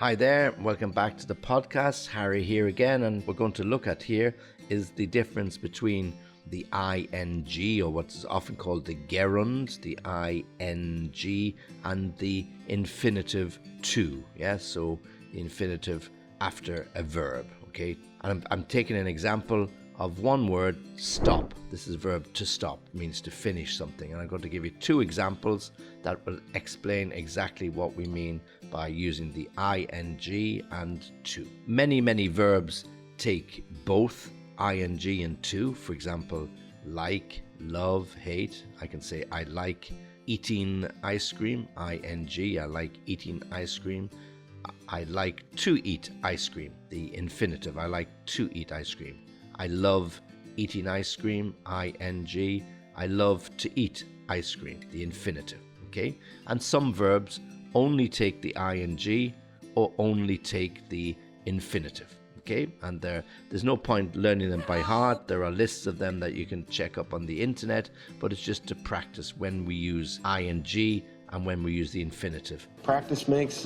Hi there, welcome back to the podcast. Harry here again, and we're going to look at here is the difference between the ing, or what's often called the gerund, the ing, and the infinitive to. Yeah, so the infinitive after a verb. Okay, and I'm taking an example of one word, stop. This is a verb to stop, means to finish something. And I'm going to give you two examples that will explain exactly what we mean by using the ing and to. Many verbs take both ing and to. For example, like, love, hate. I can say I like eating ice cream, ing, I like eating ice cream. I like to eat ice cream, the infinitive, I like to eat ice cream. I love eating ice cream, ing. I love to eat ice cream, the infinitive, okay? And some verbs only take the ing or only take the infinitive, okay? And there's no point learning them by heart. There are lists of them that you can check up on the internet, but it's just to practice when we use ing and when we use the infinitive. Practice makes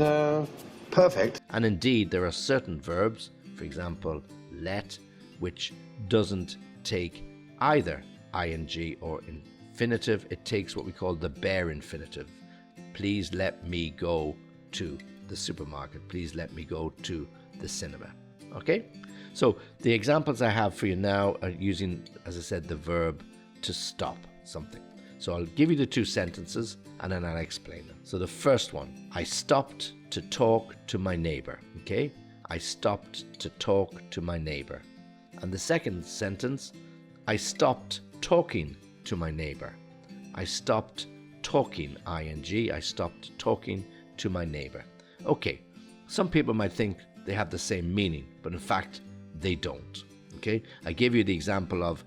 perfect. And indeed, there are certain verbs, for example, let, which doesn't take either ing or infinitive. It takes what we call the bare infinitive. Please let me go to the supermarket. Please let me go to the cinema. Okay? So the examples I have for you now are using, as I said, the verb to stop something. So I'll give you the two sentences and then I'll explain them. So the first one, I stopped to talk to my neighbor. Okay? I stopped to talk to my neighbor. And the second sentence, I stopped talking to my neighbor. I stopped talking, ing, I stopped talking to my neighbor. Okay, some people might think they have the same meaning, but in fact, they don't. Okay, I gave you the example of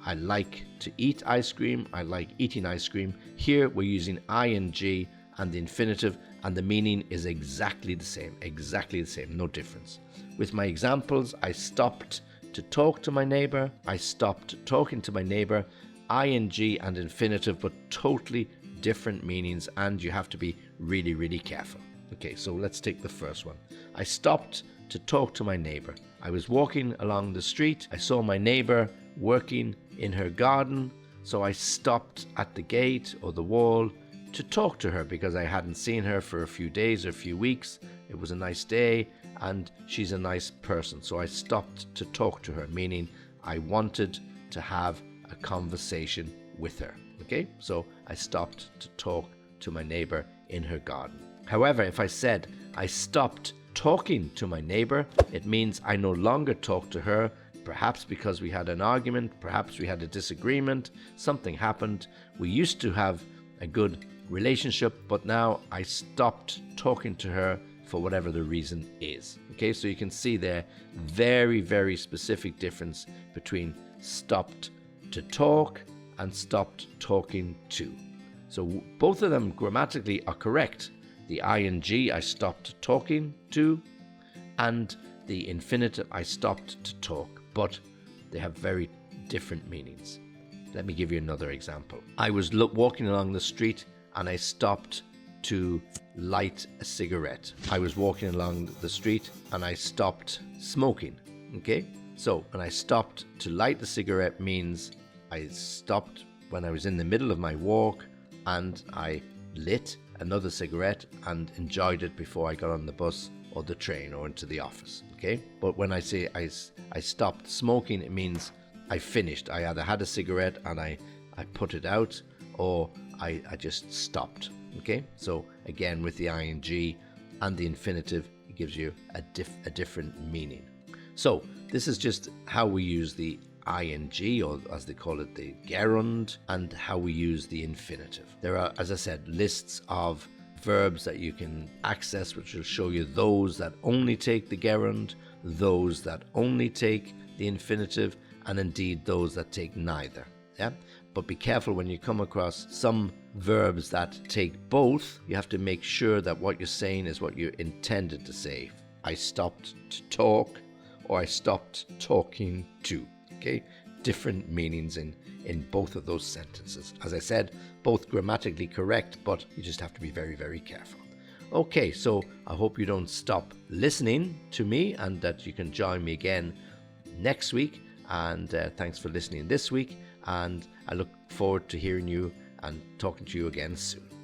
I like to eat ice cream, I like eating ice cream. Here we're using ing and the infinitive, and the meaning is exactly the same, no difference. With my examples, I stopped to talk to my neighbor, I stopped talking to my neighbor, ing and infinitive, but totally different meanings, and you have to be really careful. Okay, so let's take the first one. I stopped to talk to my neighbor. I was walking along the street. I saw my neighbor working in her garden, so I stopped at the gate or the wall to talk to her because I hadn't seen her for a few days or a few weeks. It was a nice day and she's a nice person, so I stopped to talk to her, meaning I wanted to have a conversation with her. Okay, so I stopped to talk to my neighbor in her garden. However, if I said I stopped talking to my neighbor, it means I no longer talk to her, perhaps because we had an argument, perhaps we had a disagreement, something happened. We used to have a good relationship, but now I stopped talking to her for whatever the reason is. Okay, so you can see there, very specific difference between stopped to talk and stopped talking to. So both of them grammatically are correct. The ing, I stopped talking to, and the infinitive, I stopped to talk, but they have very different meanings. Let me give you another example. I was walking along the street and I stopped to light a cigarette. I was walking along the street and I stopped smoking. Okay, so when I stopped to light the cigarette means I stopped when I was in the middle of my walk and I lit another cigarette and enjoyed it before I got on the bus or the train or into the office. Okay, but when I say I stopped smoking, it means I finished. I either had a cigarette and I put it out, or I just stopped. Okay, so again with the ing and the infinitive, it gives you a different meaning. So this is just how we use the ing, or as they call it, the gerund, and how we use the infinitive. There are, as I said, lists of verbs that you can access, which will show you those that only take the gerund, those that only take the infinitive, and indeed those that take neither. Yeah, but be careful when you come across some verbs that take both. You have to make sure that what you're saying is what you intended to say. I stopped to talk, or I stopped talking to. Okay, different meanings in both of those sentences. As I said, both grammatically correct, but you just have to be very careful. Okay, so I hope you don't stop listening to me and that you can join me again next week. And thanks for listening this week. And I look forward to hearing you and talking to you again soon.